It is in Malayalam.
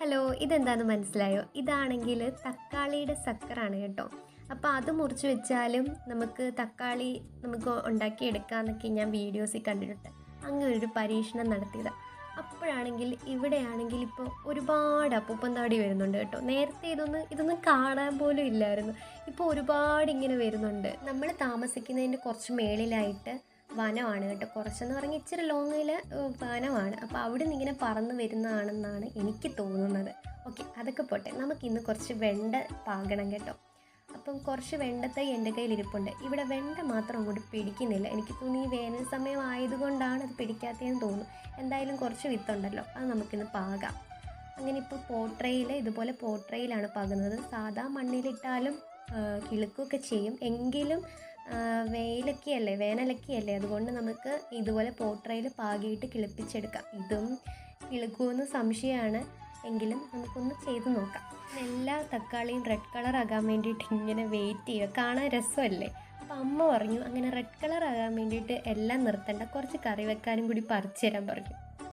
ഹലോ, ഇതെന്താണെന്ന് മനസ്സിലായോ? ഇതാണെങ്കിൽ തക്കാളിയുടെ സക്കറാണ് കേട്ടോ. അപ്പോൾ അത് മുറിച്ച് വെച്ചാലും നമുക്ക് തക്കാളി നമുക്ക് ഉണ്ടാക്കിയെടുക്കാമെന്നൊക്കെ ഞാൻ വീഡിയോസിൽ കണ്ടിട്ടുണ്ട്. അങ്ങനെ ഒരു പരീക്ഷണം നടത്തിയതാണ്. അപ്പോഴാണെങ്കിൽ ഇവിടെയാണെങ്കിൽ ഇപ്പോൾ ഒരുപാട് അപ്പൂപ്പൻ താടി വരുന്നുണ്ട് കേട്ടോ. നേരത്തെ ഇതൊന്നും കാണാൻ പോലും ഇല്ലായിരുന്നു. ഇപ്പോൾ ഒരുപാട് ഇങ്ങനെ വരുന്നുണ്ട്. നമ്മൾ താമസിക്കുന്നതിൻ്റെ കുറച്ച് മേളിലായിട്ട് വനമാണ് കേട്ടോ. കുറച്ചെന്ന് പറഞ്ഞാൽ ഇച്ചിരി ലോങ്ങിൽ വനമാണ്. അപ്പോൾ അവിടെ നിന്ന് ഇങ്ങനെ പറന്ന് വരുന്നതാണെന്നാണ് എനിക്ക് തോന്നുന്നത്. ഓക്കെ, അതൊക്കെ പോട്ടെ. നമുക്കിന്ന് കുറച്ച് വെണ്ട പാകണം കേട്ടോ. അപ്പം കുറച്ച് വെണ്ടത്തൈ എൻ്റെ കയ്യിലിരിപ്പുണ്ട്. ഇവിടെ വെണ്ട മാത്രം അങ്ങോട്ട് പിടിക്കുന്നില്ല. എനിക്ക് തോന്നി ഈ വേനൽ സമയം ആയതുകൊണ്ടാണ് അത് പിടിക്കാത്തതെന്ന് തോന്നുന്നു. എന്തായാലും കുറച്ച് വിത്തുണ്ടല്ലോ, അത് നമുക്കിന്ന് പാകാം. അങ്ങനെ ഇപ്പോൾ ഇതുപോലെ പോട്രയിലാണ് പാകുന്നത്. സാധാ മണ്ണിലിട്ടാലും കിളുക്കുകയൊക്കെ ചെയ്യും. എങ്കിലും വേനലൊക്കെയല്ലേ, അതുകൊണ്ട് നമുക്ക് ഇതുപോലെ പോട്രയിൽ പാകിയിട്ട് കിളിപ്പിച്ചെടുക്കാം. ഇതും കിളുക്കുമെന്ന് സംശയമാണ്, എങ്കിലും നമുക്കൊന്ന് ചെയ്ത് നോക്കാം. എല്ലാ തക്കാളിയും റെഡ് കളർ ആകാൻ വേണ്ടിയിട്ട് ഇങ്ങനെ വെയിറ്റ് ചെയ്യുക. കാണാൻ രസമല്ലേ? അപ്പം അമ്മ പറഞ്ഞു അങ്ങനെ റെഡ് കളർ ആകാൻ വേണ്ടിയിട്ട് എല്ലാം നിർത്തണ്ട, കുറച്ച് കറി വെക്കാനും കൂടി പറിച്ചു തരാൻ പറഞ്ഞു.